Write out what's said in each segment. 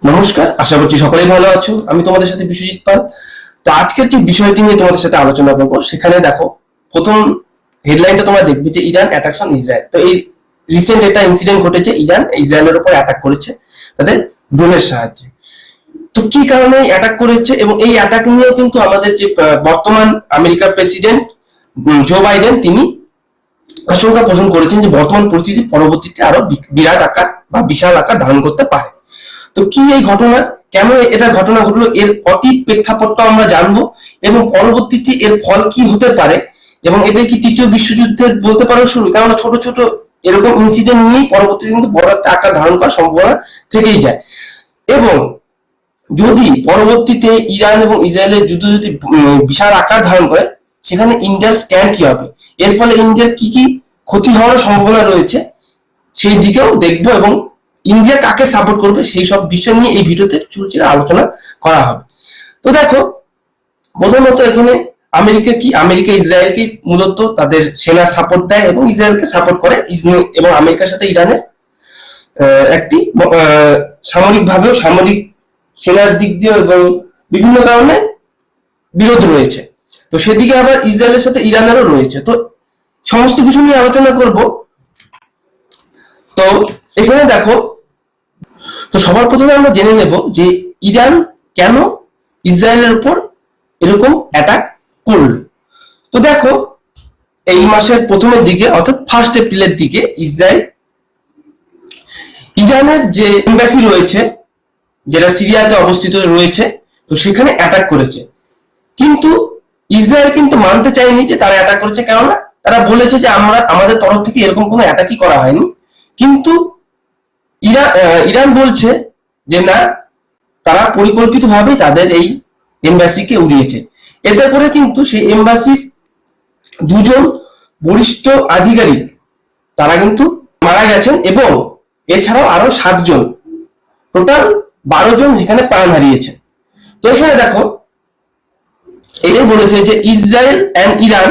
নমস্কার, আশা করছি সকলেই ভালো আছো। আমি তোমাদের সাথে বিশ্বজিৎ পাল। তো আজকের যে বিষয়টি নিয়ে তোমাদের সাথে আলোচনা করবো, সেখানে দেখো, প্রথম হেডলাইনটা তোমরা দেখবে যে ইরান অ্যাটাকস অন ইসরায়েল। তো এই রিসেন্ট একটা ইনসিডেন্ট ঘটেছে, ইরান ইসরায়েলের উপর অ্যাটাক করেছে তাদের ড্রোনের সাহায্যে। তো কি কারণে অ্যাটাক করেছে এবং এই অ্যাটাক নিয়েও কিন্তু আমাদের যে বর্তমান আমেরিকার প্রেসিডেন্ট জো বাইডেন, তিনি আশঙ্কা পোষণ করেছেন যে বর্তমান পরিস্থিতি পরবর্তীতে আরো বিরাট আকার বা বিশাল আকার ধারণ করতে পারে। তো কি এই ঘটনা, কেন এটা ঘটনা ঘটলো, এর অতীত প্রেক্ষাপটটা আমরা জানবো এবং পরবর্তীতে এর ফল কি হতে পারে, এবং এটা কি তৃতীয় বিশ্বযুদ্ধের বলতে পারো শুরু, কারণ ছোট ছোট এরকম ইনসিডেন্ট নিয়েই পরবর্তীতে কিন্তু বড় একটা আকার ধারণ করার সম্ভাবনা থেকেই যায়। এবং যদি পরবর্তীতে ইরান এবং ইসরায়েলের যুদ্ধ যদি বিশাল আকার ধারণ করে, সেখানে ইন্ডিয়ার স্ট্যান্ড কি হবে, এর ফলে ইন্ডিয়ার কি কি ক্ষতি হওয়ার সম্ভাবনা রয়েছে, সেই দিকেও দেখবো এবং ইন্ডিয়া কাকে সাপোর্ট করবে সেই সব বিষয় নিয়ে এই ভিডিওতে চুলচেরা আলোচনা করা হবে। তো দেখো, প্রথমত এখানে আমেরিকা ইসরায়েলকে মূলত তাদের সেনা সাপোর্ট দেয় এবং ইসরায়েলকে সাপোর্ট করে, এবং আমেরিকার সাথে ইরানের একটি সামরিক সেনার দিক দিয়ে এবং বিভিন্ন কারণে বিরোধ রয়েছে। তো সেদিকে আবার ইসরায়েলের সাথে ইরানেরও রয়েছে। তো সমস্ত কিছু নিয়ে আলোচনা করব। তো এখানে দেখো, তো সবার প্রথমে আমরা জেনে নেব যে ইরান কেন ইসরায়েলের উপর এরকম অ্যাটাক করল। তো দেখো, এই মাসের প্রথমের দিকে অর্থাৎ 1 এপ্রিলের দিকে ইরানের যে এমবাসি রয়েছে, যেটা সিরিয়াতে অবস্থিত রয়েছে, তো সেখানে অ্যাটাক করেছে। কিন্তু ইসরায়েল কিন্তু মানতে চায়নি যে তারা অ্যাটাক করেছে, কেননা তারা বলেছে যে আমাদের তরফ থেকে এরকম কোনো অ্যাটাকই করা হয়নি। কিন্তু ইরান বলছে যে না, তারা পরিকল্পিতভাবেই তাদের এই এমবাসিকে উড়িয়েছে। এতে করে কিন্তু সেই এমবাসির 2জন বরিষ্ঠ আধিকারিক তারা কিন্তু মারা গেছেন, এবং এছাড়াও আরো 7জন, টোটাল 12 জন যেখানে প্রাণ হারিয়েছে। তো এখানে দেখো, এটাই বলেছে যে ইসরায়েল এন্ড ইরান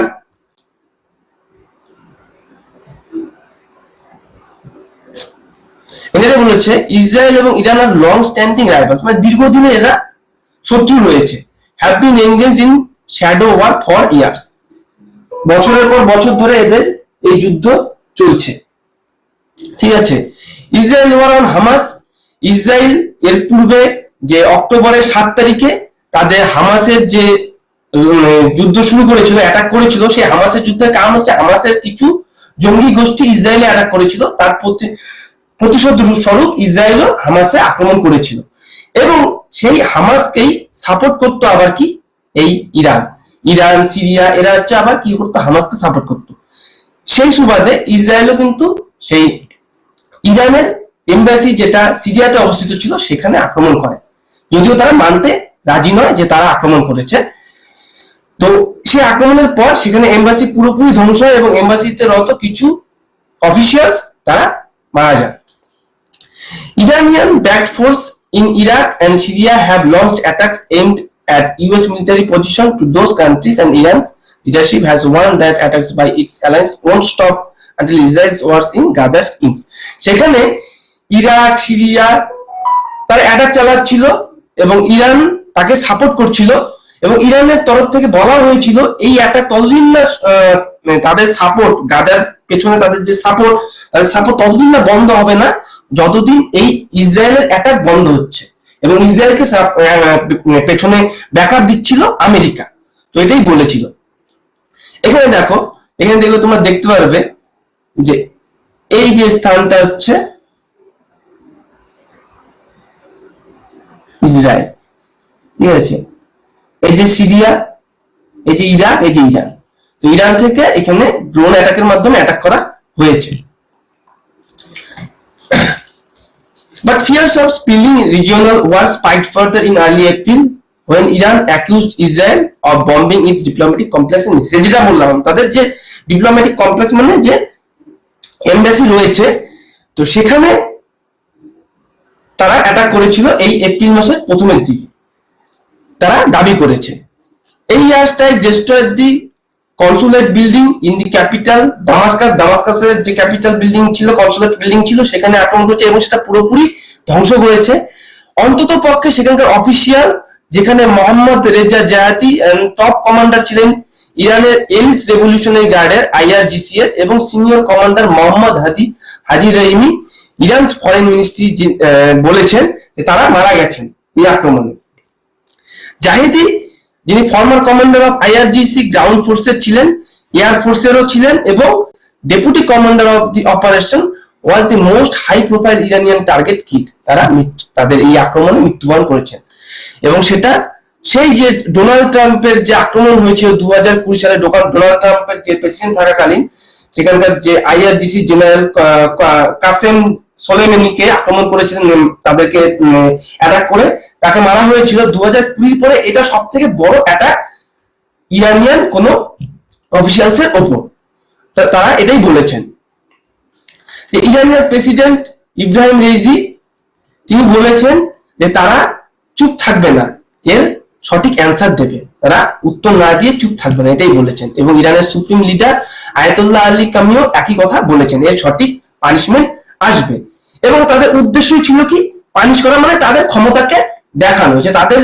এখানে বলেছে ইসরায়েল এবং ইরান আর লং স্ট্যান্ডিং রাইভালস, মানে দীর্ঘদিনে এরা শত্রু রয়েছে। Have been engaged in shadow war for years, বছরের পর বছর ধরে এদের এই যুদ্ধ চলছে। ঠিক আছে। Israel war on Hamas, Israel এর পূর্বে যে অক্টোবরের 7 তারিখে তাদের হামাসের যে যুদ্ধ শুরু করেছিল, অ্যাটাক করেছিল, সেই হামাসের যুদ্ধের কারণ হচ্ছে হামাসের কিছু জঙ্গি গোষ্ঠী ইসরায়েলে অ্যাটাক করেছিল, তার প্রতিশোধ স্বরূপ ইসরায়েলও হামাসে আক্রমণ করেছিল। এবং সেই হামাসকেই সাপোর্ট করতো আবার কি এই ইরান সিরিয়া, এরা হচ্ছে আবার কি করতো, হামাসকে সাপোর্ট করতো। সেই সুবাদে ইসরায়েলও কিন্তু সেই ইরানের এমবাসি যেটা সিরিয়াতে অবস্থিত ছিল সেখানে আক্রমণ করে, যদিও তারা মানতে রাজি নয় যে তারা আক্রমণ করেছে। তো সেই আক্রমণের পর সেখানে এমবাসি পুরোপুরি ধ্বংস হয় এবং এমবাসিতে রত কিছু অফিসিয়ালস তারা মারা যায়। Iranian backed force in Iraq and Syria have launched attacks aimed at US military positions to those countries, and Iran's leadership has warned that attacks by its allies won't stop until Israel's wars in Gaza ends. সেখানে Iraq Syria তারা attack চালাচ্ছিল এবং Iran তাকে support করছিল, এবং ইরানের তরফ থেকে বলা হয়েছিল এই অ্যাটাক ততদিন না তাদের সাপোর্ট, গাজার পেছনে তাদের যে সাপোর্ট ততদিন না বন্ধ হবে না যতদিন এই ইসরায়েলের অ্যাটাক বন্ধ হচ্ছে। এবং ইসরায়েলকে পেছনে ব্যাকআপ দিচ্ছিল আমেরিকা। তো এটাই বলেছিল। এখানে দেখলে তোমরা দেখতে পারবে যে এই যে স্থানটা হচ্ছে ইসরায়েল, ঠিক আছে, এই যে সিরিয়া, এই যে ইরাক, এই যে ইরান। তো ইরান থেকে এখানে ড্রোন অ্যাটাকের মাধ্যমে অ্যাটাক করা হয়েছে। But fears of spilling regional wars spiked further in early April when Iran accused Israel of bombing its diplomatic complex in Israel. যেটা বললাম, তাদের যে ডিপ্লোম্যাটিক কমপ্লেক্স মানে যে এমবাসি রয়েছে, তো সেখানে তারা অ্যাটাক করেছিল এই এপ্রিল মাসের প্রথমের দিকে, তারা দাবি করেছে। এই air strike destroyed the consulate building in the capital দামাস্কাসের যে ক্যাপিটাল বিল্ডিং ছিল, কনসুলেট বিল্ডিং ছিল, সেখানে আক্রমণ করেছে এবং সেটা পুরোপুরি ধ্বংস করেছে। অন্তত পক্ষে সেখানকার অফিসিয়াল, যেখানে Mohammad Reza Zahedi top commander ছিলেন ইরানের এলিস রেভলিউশনারি গার্ডের আইআরজিসি এর, এবং senior commander Mohammad Haji Rahimi Iran foreign ministry বলেছেন যে তারা মারা গেছেন এই আক্রমণে। জাহিদি, যিনি former commander of IRGC ground ফোর্সের ছিলেন, এয়ার ফোর্সেরও ছিলেন, এবং deputy commander of the operation was the most high profile Iranian target kill. তারা তাদের এই আক্রমণে মৃত্যুবরণ করেছেন। এবং সেটা সেই যে ডোনাল্ড ট্রাম্পের যে আক্রমণ হয়েছিল 2020 সালে, ডোনাল্ড ট্রাম্পের যে প্রেসিডেন্ট থাকাকালীন সেখানকার যে আইআরজিসি জেনারেল কাসেম সোলেমানিকে আক্রমণ করেছিলেন, তাদেরকে অ্যাটাক করে তাকে মারা হয়েছিল 2020 পরে। এটা সব থেকে বড় অ্যাটাক ইরানিয়ান কোন অফিসিয়ালস এর ওপর। তারা এটাই বলেছেন যে ইরানিয়ান প্রেসিডেন্ট ইব্রাহিম রেইজি তিনি বলেছেন যে তারা চুপ থাকবে না, এর সঠিক অ্যান্সার দেবে, তারা উত্তর না দিয়ে চুপ থাকবে না, এটাই বলেছেন। এবং ইরানের সুপ্রিম লিডার আয়াতুল্লাহ আলী কামিও একই কথা বলেছেন, এর সঠিক পানিশমেন্ট আসবে। এবং তাদের উদ্দেশ্যই ছিল কি, পানিশ করা মানে তাদের ক্ষমতাকে দেখানো, যে তাদের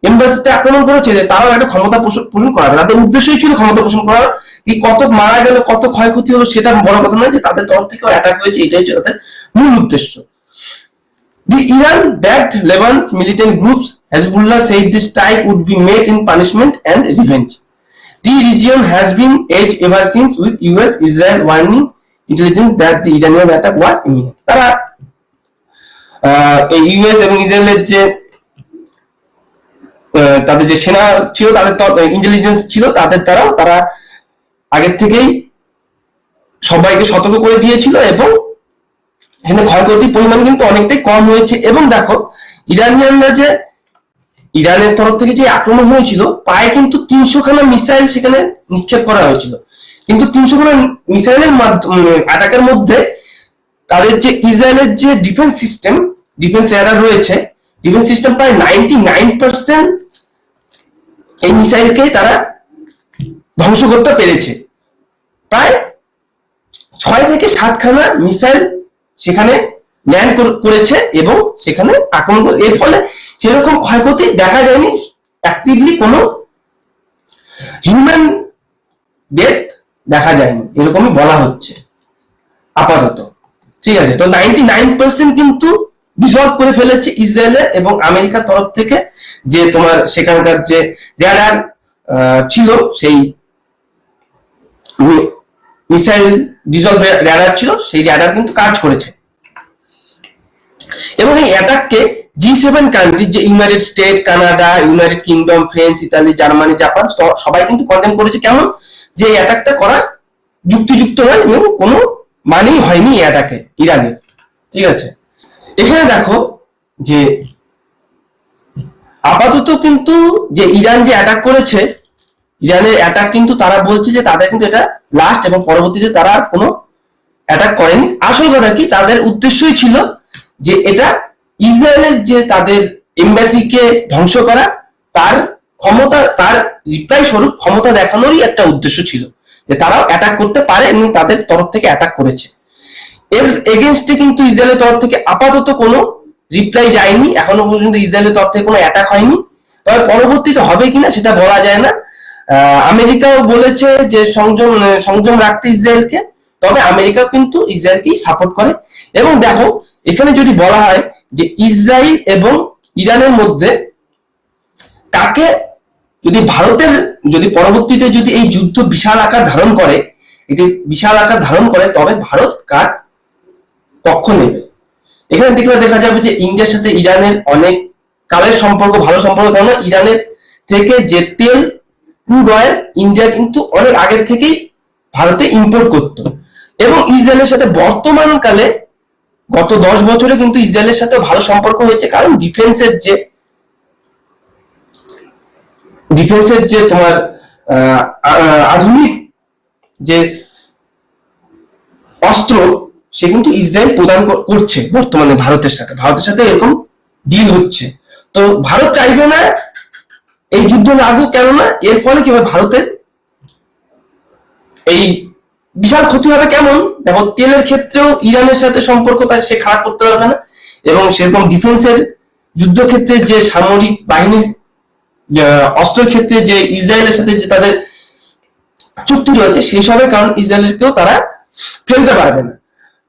এমবাসিতে আক্রমণ করেছে যে তারাও একটা ক্ষমতা পোষণ করাবে। তাদের উদ্দেশ্যই ছিল ক্ষমতা পোষণ করার। কি কত মারা গেল, কত ক্ষয়ক্ষতি হলো সেটা বড় কথা নয়, যে তাদের তরফ থেকেও অ্যাটাক হয়েছে, এটাই হচ্ছে তাদের মূল উদ্দেশ্য। The Iran-backed Lebanese militant groups Hezbollah said this strike would be made in punishment and revenge. The region has been edged ever since, with US-Israel warning intelligence that the Iranian attack was imminent. তারা এই US এবং ইসরায়েলের যে তাদের যে সেনা ছিল, তাদের ইন্টেলিজেন্স ছিল, তাদের দ্বারাও তারা আগের থেকেই সবাইকে সতর্ক করে দিয়েছিল, এবং এখানে ক্ষয়ক্ষতির পরিমাণ কিন্তু অনেকটাই কম হয়েছে। এবং দেখো ইরানিয়ানরা যে ইরানের তরফ থেকে যে আক্রমণ হয়েছিল, প্রায় কিন্তু 300 খানা মিসাইল সেখানে নিক্ষেপ করা হয়েছিল। কিন্তু 300 খানা মিসাইলের অ্যাটাকের মধ্যে তাদের যে ইসরায়েলের যে ডিফেন্স সিস্টেম, ডিফেন্স এরার রয়েছে, ডিফেন্স সিস্টেম প্রায় 99% এই মিসাইলকেই তারা ধ্বংস করতে পেরেছে। প্রায় 6 থেকে 7 খানা মিসাইল সেখানে ল্যান্ড করেছে এবং সেখানে আক্রমণ করে। এর ফলে সেরকম ক্ষয়ক্ষতি দেখা যায়নি, অ্যাক্টিভলি কোনো হিউম্যান ডেথ দেখা যায়নি, এরকমই বলা হচ্ছে আপাতত। ঠিক আছে, তো 99% কিন্তু ডিসলভ করে ফেলেছে ইসরায়েলের এবং আমেরিকার তরফ থেকে যে তোমার সেখানকার যে র্যাডার ছিল, সেই মিসাইল ডিসলভ র্যাডার ছিল, সেই র্যাডার কিন্তু কাজ করেছে। এবং এই অ্যাটাককে G7 কান্ট্রি, যে United state, Canada, United kingdom, France, Italy, Germany, Japan, সবাই কিন্তু কন্ডেম করেছে। কেমন, যে এই অ্যাটাকটা করা যুক্তিযুক্ত নয় এবং কোনো মানেই হয়নি এই অ্যাটাকে ইরানের। ঠিক আছে, এখানে দেখো যে আপাতত কিন্তু যে ইরান যে অ্যাটাক করেছে, ইরানের অ্যাটাক কিন্তু তারা বলছে যে তাদের কিন্তু এটা লাস্ট, এবং পরবর্তীতে তারা কোনো অ্যাটাক করেনি। আসল কথা কি, তাদের উদ্দেশ্যই ছিল যে এটা ইসরায়েলের যে তাদের এমবাসিকে ধ্বংস করা, তার ক্ষমতা, তার রিপ্লাই স্বরূপ ক্ষমতা দেখানোরই একটা উদ্দেশ্য ছিল, যে তারাও অ্যাটাক করতে পারে এবং তাদের তরফ থেকে অ্যাটাক করেছে। এর এগেনস্টে কিন্তু ইসরায়েলের তরফ থেকে আপাতত কোনো রিপ্লাই যায়নি, এখনো পর্যন্ত ইসরায়েলের তরফ থেকে কোনো অ্যাটাক হয়নি। তবে পরবর্তীতে হবে কিনা সেটা বলা যায় না। আমেরিকাও বলেছে যে সংযম রাখতে ইসরায়েলকে, তবে আমেরিকা কিন্তু ইসরায়েলকেই সাপোর্ট করে। এবং দেখো এখানে যদি বলা হয় যে ইসরায়েল এবং ইরানের মধ্যে কাকে, যদি ভারতের, যদি পরবর্তীতে যদি এই যুদ্ধ বিশাল আকার ধারণ করে, এটি বিশাল আকার ধারণ করে, তবে ভারত কার পক্ষ নেবে। এখানে দেখলে দেখা যাবে যে ইন্ডিয়ার সাথে ইরানের অনেক কালের সম্পর্ক, ভালো সম্পর্ক, কেননা ইরানের থেকে যে তেল, ক্রুড অয়েল, ইন্ডিয়া কিন্তু অনেক আগের থেকেই ভারতে ইম্পোর্ট করত। এবং ইসরায়েলের সাথে বর্তমানকালে গত 10 বছরে কিন্তু ইসরায়েলের সাথে ভালো সম্পর্ক হয়েছে, কারণ ডিফেন্সের যে তোমার আধুনিক যে অস্ত্র, সে কিন্তু ইসরায়েল প্রদান করছে বর্তমানে ভারতের সাথে এরকম ডিল হচ্ছে। তো ভারত চাইবে না এই যুদ্ধ লাগুক, কেননা এর ফলে কি হবে, ভারতের এই বিশাল ক্ষতি হবে। কেমন, দেখো তেলের ক্ষেত্রেও ইরানের সাথে সম্পর্ক তার সে খারাপ করতে পারবে না, এবং সেরকম ডিফেন্সের যুদ্ধক্ষেত্রে যে সামরিক বাহিনীর অস্ত্রের ক্ষেত্রে যে ইসরায়েলের সাথে যে তাদের চুক্তি রয়েছে সেই সবের কারণ ইসরায়েলকেও তারা ফেলতে পারবে না।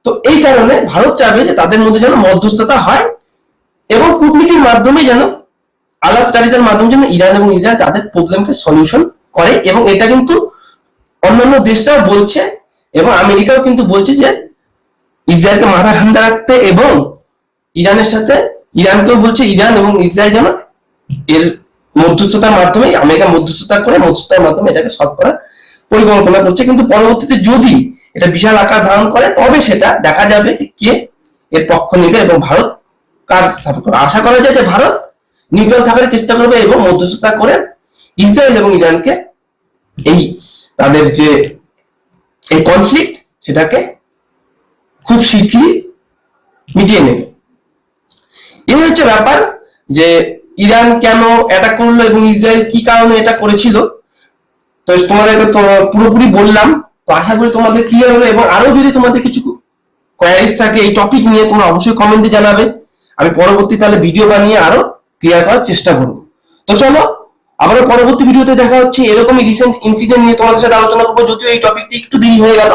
তো এই কারণে ভারত চাইবে যে তাদের মধ্যে যেন মধ্যস্থতা হয় এবং কূটনীতির মাধ্যমে যেন আলাপচারিতার মাধ্যমে যেন ইরান এবং ইসরায়েল তাদের প্রবলেমকে সলিউশন করে। এবং এটা কিন্তু অন্যান্য দেশরা বলছে এবং আমেরিকাও কিন্তু বলছে যে ইসরায়েলকে মাথা ঠান্ডা রাখতে, এবং ইরানের সাথে ইরানকেও বলছে ইরান এবং ইসরায়েল যেন এর মধ্যস্থতার মাধ্যমে, আমেরিকা মধ্যস্থতা করে মধ্যস্থতার মাধ্যমে এটাকে সলভ করার পরিকল্পনা করছে। কিন্তু পরবর্তীতে যদি এটা বিশাল আকার ধারণ করে তবে সেটা দেখা যাবে যে কে এর পক্ষ নেবে এবং ভারত কার সাপোর্ট করবে। আশা করা যায় যে ভারত নিউট্রাল থাকার চেষ্টা করবে এবং মধ্যস্থতা করে ইসরায়েল এবং ইরানকে এই তাদের যে এই কনফ্লিক্ট সেটাকে খুব শীঘ্রই মিটিয়ে নেবে। এই হচ্ছে ব্যাপার যে ইরান কেন অ্যাটাক করলো এবং ইসরায়েল কি কারণে এটা করেছিল। তো তোমাদেরকে তো পুরোপুরি বললাম। তো আশা করি তোমাদের ক্লিয়ার হবে, এবং আরো যদি তোমাদের কিছু কোয়ারিজ থাকে এই টপিক নিয়ে তোমরা অবশ্যই কমেন্টে জানাবে। আমি পরবর্তী তাহলে ভিডিও বানিয়ে আরো ক্লিয়ার করার চেষ্টা করবো। তো চলো আবারও পরবর্তী ভিডিওতে দেখা হচ্ছে এরকমই রিসেন্ট ইনসিডেন্ট নিয়ে তোমাদের সাথে আলোচনা করবো, যদিও এই টপিকটি একটু দেরি হয়ে গেল।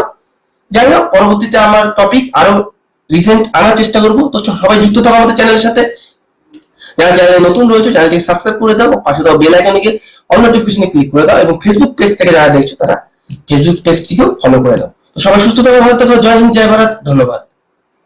যাই হোক, পরবর্তীতে আমার টপিক আরো রিসেন্ট আনার চেষ্টা করবো। তো সবাই যুক্ত থাকো আমাদের চ্যানেলের সাথে। যারা চ্যানেলে নতুন রয়েছে চ্যানেলটিকে সাবস্ক্রাইব করে দাও, পাশে দাও বেল আইকনে গিয়ে অল নোটিফিকেশনে ক্লিক করে দাও, এবং ফেসবুক পেজ থেকে যারা দেখছো তারা ফেসবুক পেজটিকেও ফলো করে দাও। তো সবাই সুস্থ থাকো, ভালো থাকো। জয় হিন্দ, জয় ভারত, ধন্যবাদ।